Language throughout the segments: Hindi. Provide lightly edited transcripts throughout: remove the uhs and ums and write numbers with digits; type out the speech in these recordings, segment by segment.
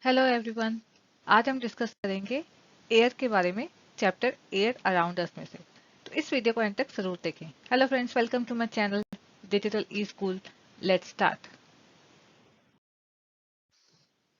Hello everyone. आज हम डिस्कस करेंगे एयर के बारे में, चैप्टर एयर अराउंड अस में से। तो इस वीडियो को एंड तक जरूर देखें। Hello friends, welcome to my channel digital e school. Let's start.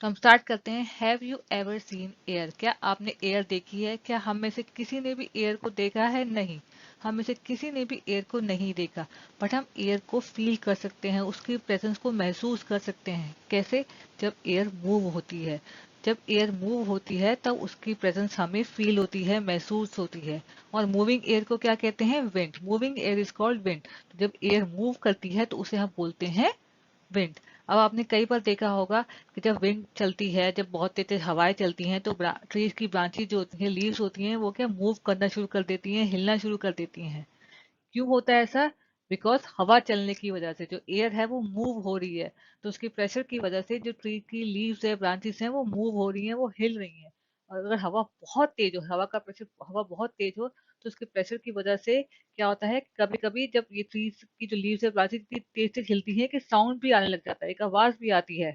तो हम स्टार्ट करते हैं। Have you ever seen air? क्या आपने एयर देखी है? क्या हम में से किसी ने भी एयर को देखा है? नहीं, हम में से किसी ने भी एयर को नहीं देखा, बट हम एयर को फील कर सकते हैं, उसकी प्रेजेंस को महसूस कर सकते हैं। कैसे? जब एयर मूव होती है। जब एयर मूव होती है तब उसकी प्रेजेंस हमें फील होती है, महसूस होती है। और मूविंग एयर को क्या कहते हैं? Wind. Moving air is called wind. जब एयर मूव करती है तो उसे हम बोलते हैं विंड। अब आपने कई बार देखा होगा कि जब विंड चलती है, जब बहुत तेज तेज हवाएं चलती हैं, तो ट्रीज की ब्रांचेज जो होती हैं, लीव्स होती हैं, वो क्या मूव करना शुरू कर देती हैं, हिलना शुरू कर देती हैं। क्यों होता है ऐसा? बिकॉज हवा चलने की वजह से जो एयर है वो मूव हो रही है, तो उसकी प्रेशर की वजह से जो ट्री की लीव्स है, ब्रांचेस हैं, वो मूव हो रही हैं, वो हिल रही हैं। और अगर हवा बहुत तेज हो, हवा का प्रेशर, हवा बहुत तेज हो, तो उसके प्रेशर की वजह से क्या होता है, कभी कभी जब ये ट्रीज की जो लीव्स है, ब्रांचेस इतनी तेज तेज हिलती है कि साउंड भी आने लग जाता है, एक आवाज भी आती है।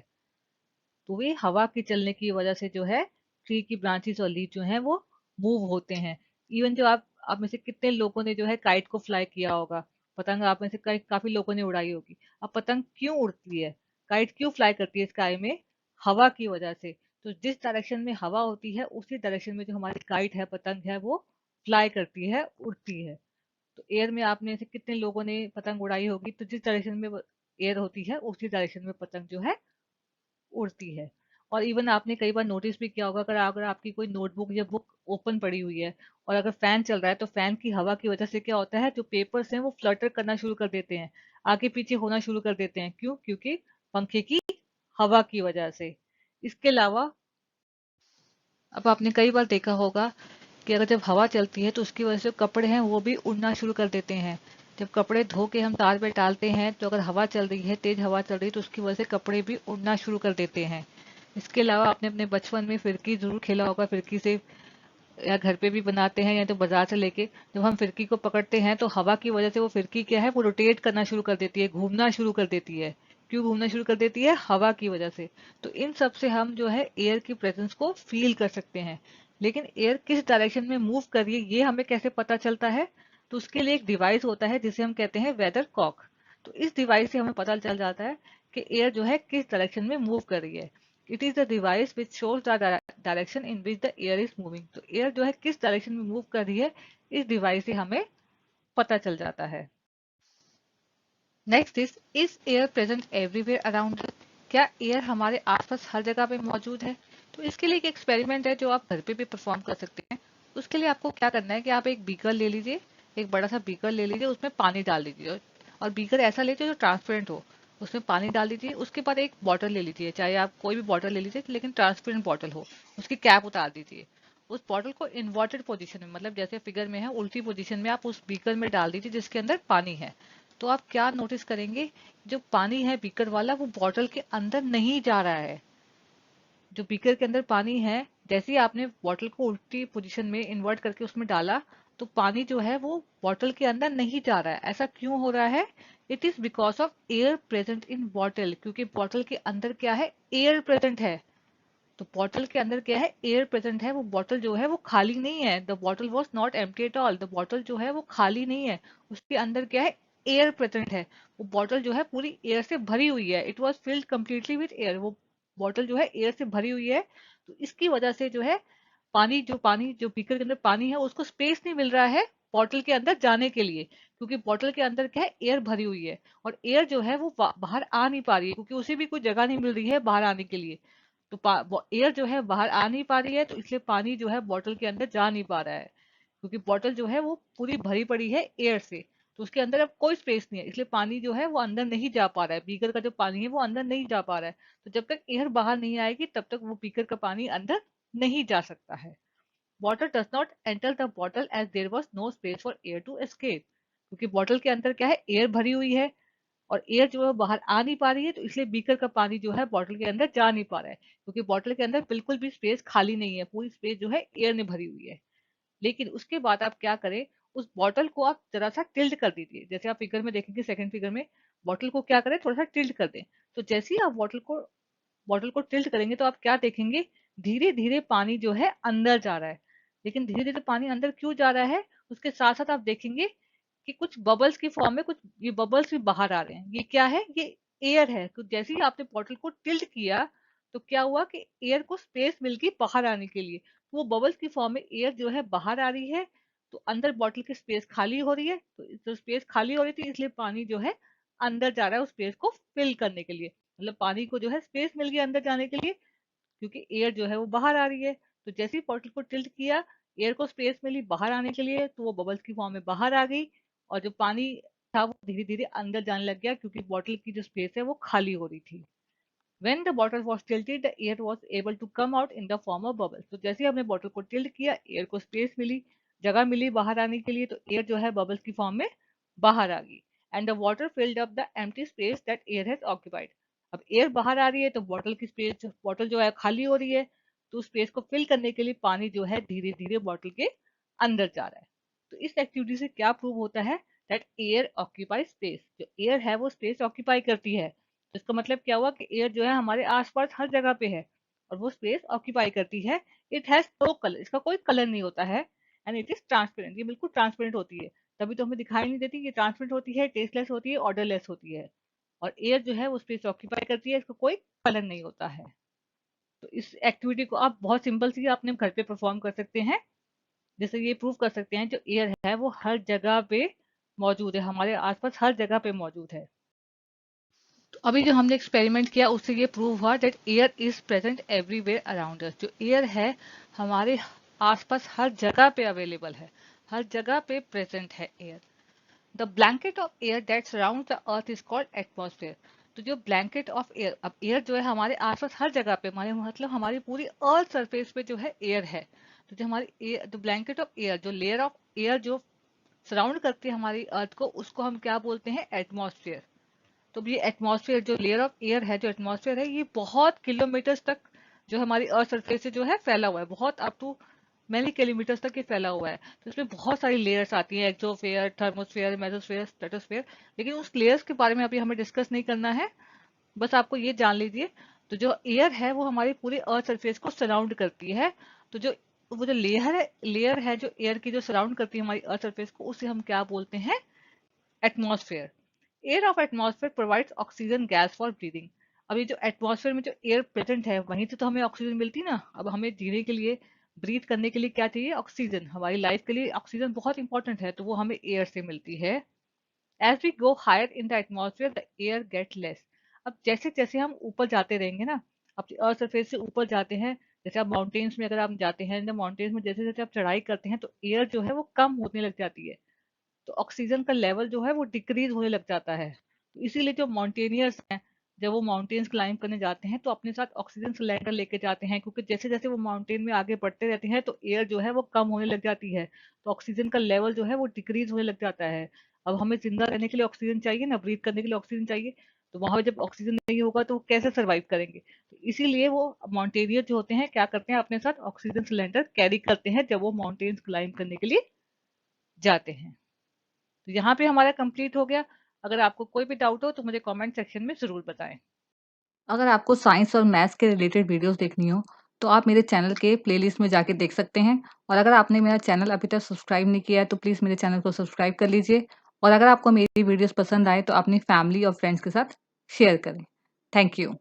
तो ये हवा के चलने की वजह से जो है, ट्री की ब्रांचेस और लीव जो है वो मूव होते हैं। इवन जो आप में से कितने लोगों ने जो है काइट को फ्लाई किया होगा? पतंग आप में से काफी लोगों ने उड़ाई होगी। अब पतंग क्यों उड़ती है, काइट क्यों फ्लाई करती है स्काई में? हवा की वजह से। तो जिस डायरेक्शन में हवा होती है उसी डायरेक्शन में जो हमारी काइट है, पतंग है, वो फ्लाई करती है, उड़ती है। तो एयर में आपने से कितने लोगों ने पतंग उड़ाई होगी, तो जिस डायरेक्शन में एयर होती है उसी डायरेक्शन में पतंग जो है उड़ती है। और इवन आपने कई बार नोटिस भी किया होगा, अगर अगर आपकी कोई नोटबुक या बुक ओपन पड़ी हुई है और अगर फैन चल रहा है, तो फैन की हवा की वजह से क्या होता है, जो पेपर्स हैं वो फ्लटर करना शुरू कर देते हैं, आगे पीछे होना शुरू कर देते हैं। क्यों? क्योंकि पंखे की हवा की वजह से। इसके अलावा अब आपने कई बार देखा होगा कि अगर जब हवा चलती है तो उसकी वजह से कपड़े हैं वो भी उड़ना शुरू कर देते हैं। जब कपड़े धो के हम तार पे डालते हैं, तो अगर हवा चल रही है, तेज हवा चल रही है, तो उसकी वजह से कपड़े भी उड़ना शुरू कर देते हैं। इसके अलावा आपने अपने बचपन में फिरकी जरूर खेला होगा। फिरकी से या घर पे भी बनाते हैं या तो बाजार से लेके, जब हम फिरकी को पकड़ते हैं तो हवा की वजह से वो फिरकी क्या है, वो रोटेट करना शुरू कर देती है, घूमना शुरू कर देती है। क्यों घूमना शुरू कर देती है? हवा की वजह से। तो इन सब से हम जो है एयर की प्रेजेंस को फील कर सकते हैं। लेकिन एयर किस डायरेक्शन में मूव कर रही है ये हमें कैसे पता चलता है? तो उसके लिए एक डिवाइस होता है जिसे हम कहते हैं वेदर कॉक। तो इस डिवाइस से हमें पता चल जाता है कि एयर जो है किस डायरेक्शन में मूव कर रही है। It is the device which shows the direction in which the air is moving. तो एयर जो है किस डायरेक्शन में मूव कर रही है, इस डिवाइस से हमें पता चल जाता है। Next is air present everywhere around? क्या एयर हमारे आसपास हर जगह पे मौजूद है? तो इसके लिए एक एक्सपेरिमेंट है जो आप घर पे भी परफॉर्म कर सकते हैं। उसके लिए आपको क्या करना है कि आप एक बीकर ले लीजिए, एक बड़ा सा बीकर ले लीजिए, उसमें पानी डाल दीजिए। और बीकर ऐसा लीजिए जो ट्रांसपेरेंट हो, उसमें पानी डाल दीजिए। उसके बाद एक बॉटल ले लीजिए, चाहे आप कोई भी बॉटल ले लीजिए लेकिन ट्रांसपेरेंट बॉटल हो। उसकी कैप उतार दीजिए। उस बॉटल को इन्वर्टेड पोजीशन में, मतलब जैसे फिगर में है उल्टी पोजीशन में, आप उस बीकर में डाल दीजिए जिसके अंदर पानी है। तो आप क्या नोटिस करेंगे, जो पानी है बीकर वाला वो बॉटल के अंदर नहीं जा रहा है। जो बीकर के अंदर पानी है, जैसे ही आपने बॉटल को उल्टी पोजीशन में इन्वर्ट करके उसमें डाला, तो पानी जो है वो बॉटल के अंदर नहीं जा रहा है। ऐसा क्यों हो रहा है? It is because of air present in bottle. क्योंकि बॉटल के अंदर क्या है, एयर प्रेजेंट है। तो बॉटल के अंदर क्या है, एयर प्रेजेंट है। वो बॉटल जो है वो खाली नहीं है। The bottle was not empty at all. The bottle जो है वो खाली नहीं है, उसके अंदर क्या है, एयर प्रेजेंट है। वो बॉटल जो है पूरी एयर से भरी हुई है। It was filled completely with air. वो बॉटल जो है एयर से भरी हुई है। तो इसकी वजह से जो है पानी जो बीकर के अंदर पानी है उसको स्पेस नहीं मिल रहा है बॉटल के अंदर जाने के लिए। क्योंकि बॉटल के अंदर क्या है, एयर भरी हुई है। और एयर जो है वो बाहर आ नहीं पा रही है, क्योंकि उसे भी कोई जगह नहीं मिल रही है बाहर आने के लिए। तो एयर जो है बाहर आ नहीं पा रही है, तो इसलिए पानी जो है बॉटल के अंदर जा नहीं पा रहा है। क्योंकि बॉटल जो है वो पूरी भरी पड़ी है एयर से, तो उसके अंदर अब कोई स्पेस नहीं है, इसलिए पानी जो है वो अंदर नहीं जा पा रहा है। बीकर का जो पानी है वो अंदर नहीं जा पा रहा है। तो जब तक एयर बाहर नहीं आएगी तब तक वो बीकर का पानी अंदर नहीं जा सकता है। Water does not enter the bottle as there was no space for air to escape. क्योंकि बॉटल के अंदर क्या है, एयर भरी हुई है, और एयर जो है बाहर आ नहीं पा रही है, तो इसलिए बीकर का पानी जो है बॉटल के अंदर जा नहीं पा रहा है। क्योंकि बॉटल के अंदर बिल्कुल भी स्पेस खाली नहीं है, पूरी स्पेस जो है एयर ने भरी हुई है। लेकिन उसके बाद आप क्या करें, उस बॉटल को आप जरा सा टिल्ट कर दीजिए। जैसे आप फिगर में देखेंगे, सेकंड फिगर में बॉटल को क्या करें, थोड़ा सा टिल्ट कर दें। तो जैसे ही आप बॉटल को टिल्ट करेंगे तो आप क्या देखेंगे, धीरे धीरे पानी जो है अंदर जा रहा है। लेकिन धीरे धीरे पानी अंदर क्यों जा रहा है, उसके साथ साथ आप देखेंगे कि कुछ बबल्स की फॉर्म में कुछ ये बबल्स भी बाहर आ रहे हैं। ये क्या है, ये एयर है। तो जैसे ही आपने बॉटल को टिल्ट किया तो क्या हुआ कि एयर को स्पेस मिल गई बाहर आने के लिए। तो वो बबल्स की फॉर्म में एयर जो है बाहर आ रही है, तो अंदर बॉटल की स्पेस खाली हो रही है। तो स्पेस खाली हो रही थी इसलिए पानी जो है अंदर जा रहा है उस स्पेस को फिल करने के लिए। मतलब पानी को जो है स्पेस मिल गई अंदर जाने के लिए, क्योंकि एयर जो है वो बाहर आ रही है। तो जैसे ही बॉटल को टिल्ट किया, एयर को स्पेस मिली बाहर आने के लिए, तो वो बबल्स की फॉर्म में बाहर आ गई। और जो पानी था वो धीरे धीरे अंदर जाने लग गया, क्योंकि बॉटल की जो स्पेस है वो खाली हो रही थी। When the bottle was tilted, the air was able to come out in the form of bubbles. तो जैसे ही हमने बॉटल को टिल्ट किया, एयर को स्पेस मिली, जगह मिली बाहर आने के लिए, तो एयर जो है बबल्स की फॉर्म में बाहर आ गई। And the water filled up the empty space that air has occupied. अब एयर बाहर आ रही है तो बॉटल की स्पेस, बॉटल जो है खाली हो रही है, तो उस स्पेस को फिल करने के लिए पानी जो है धीरे धीरे बॉटल के अंदर जा रहा है। तो इस एक्टिविटी से क्या प्रूव होता है, दैट एयर ऑक्यूपाई स्पेस। जो एयर है वो स्पेस ऑक्यूपाई करती है। तो इसका मतलब क्या हुआ कि एयर जो है हमारे आसपास हर जगह पे है और वो स्पेस ऑक्यूपाई करती है। इट हैज नो कलर, इसका कोई कलर नहीं होता है। एंड इट इज ट्रांसपेरेंट, ये बिल्कुल ट्रांसपेरेंट होती है। तभी तो हमें दिखाई नहीं देती, ये ट्रांसपेरेंट होती है, टेस्टलेस होती है, ऑर्डरलेस होती है। और एयर जो है वो स्पेस ऑक्यूपाई करती है, इसका कोई कलर नहीं होता है। तो इस एक्टिविटी को आप बहुत सिंपल सी अपने घर पे परफॉर्म कर सकते हैं। जैसे ये प्रूव कर सकते हैं जो एयर है वो हर जगह पे मौजूद है, हमारे आसपास हर जगह पे मौजूद है। तो अभी जो हमने एक्सपेरिमेंट किया उससे ये प्रूव हुआ that air is present everywhere around us. जो एयर है हमारे आसपास हर जगह पे अवेलेबल है, हर जगह पे प्रेजेंट है air. The blanket of air that surround the earth is called atmosphere. तो जो ब्लैंकेट ऑफ एयर, अब एयर जो है हमारे आसपास हर जगह पे, हमारे मतलब हमारी पूरी अर्थ सरफेस पे जो है एयर है। तो जो हमारी द ब्लैंकेट ऑफ एयर, जो लेयर ऑफ एयर जो सराउंड करती है हमारी अर्थ को, उसको हम क्या बोलते हैं, एटमॉस्फेयर। तो ये एटमॉस्फेयर, जो लेयर ऑफ एयर है, जो एटमॉस्फेयर है, ये बहुत किलोमीटर्स तक जो हमारी अर्थ सरफेस से जो है फैला हुआ है, बहुत अप टू मैनी किलोमीटर्स तक ये फैला हुआ है। तो इसमें बहुत सारी लेयर्स आती हैं, एक्सोफेयर, थर्मोस्फेयर, मेसोस्फेयर, स्ट्रेटोस्फेयर। लेकिन उस लेयर्स के बारे में अभी हमें डिस्कस नहीं करना है, बस आपको ये जान लीजिए। तो जो एयर है वो हमारी पूरी अर्थ सरफेस को सराउंड करती है। तो जो वो जो लेयर है जो एयर की जो सराउंड करती है हमारी अर्थ सरफेस को, उसे हम क्या बोलते हैं, atmosphere. Air of atmosphere provides oxygen gas for breathing. अब ये जो एटमॉस्फेयर में जो एयर प्रेजेंट है वहीं से तो हमें ऑक्सीजन मिलती ना। अब हमें जीने के लिए, ब्रीथ करने के लिए क्या चाहिए, ऑक्सीजन। हमारी लाइफ के लिए ऑक्सीजन बहुत इंपॉर्टेंट है, तो वो हमें एयर से मिलती है। As we go higher in the atmosphere the air get less. अब जैसे जैसे हम ऊपर जाते रहेंगे ना, अब अर्थ सरफेस से ऊपर जाते हैं, जैसे आप माउंटेन्स में अगर आप जाते हैं, माउंटेन्स में जैसे जैसे आप चढ़ाई करते हैं तो एयर जो है वो कम होने लग जाती है। तो ऑक्सीजन का लेवल जो है वो डिक्रीज होने लग जाता है। तो इसीलिए जो माउंटेनियर्स हैं, जब वो माउंटेन्स क्लाइंब करने जाते हैं तो अपने साथ ऑक्सीजन सिलेंडर लेके जाते हैं, क्योंकि जैसे जैसे वो माउंटेन में आगे बढ़ते रहते हैं तो एयर जो है वो कम होने लग जाती है, तो ऑक्सीजन का लेवल जो है वो डिक्रीज होने लग जाता है। अब हमें जिंदा रहने के लिए ऑक्सीजन चाहिए ना, ब्रीथ करने के लिए ऑक्सीजन चाहिए। तो वहां जब ऑक्सीजन नहीं होगा तो वो कैसे सर्वाइव करेंगे। तो इसीलिए वो माउंटेनियर जो होते हैं क्या करते हैं, अपने साथ ऑक्सीजन सिलेंडर कैरी करते हैं जब वो माउंटेन्स क्लाइंब करने के लिए जाते हैं। तो यहाँ पे हमारा कंप्लीट हो गया। अगर आपको कोई भी डाउट हो तो मुझे कमेंट सेक्शन में ज़रूर बताएं। अगर आपको साइंस और मैथ्स के रिलेटेड वीडियोस देखनी हो तो आप मेरे चैनल के प्लेलिस्ट में जाके देख सकते हैं। और अगर आपने मेरा चैनल अभी तक सब्सक्राइब नहीं किया है तो प्लीज़ मेरे चैनल को सब्सक्राइब कर लीजिए। और अगर आपको मेरी वीडियोस पसंद आए तो अपनी फैमिली और फ्रेंड्स के साथ शेयर करें। Thank you.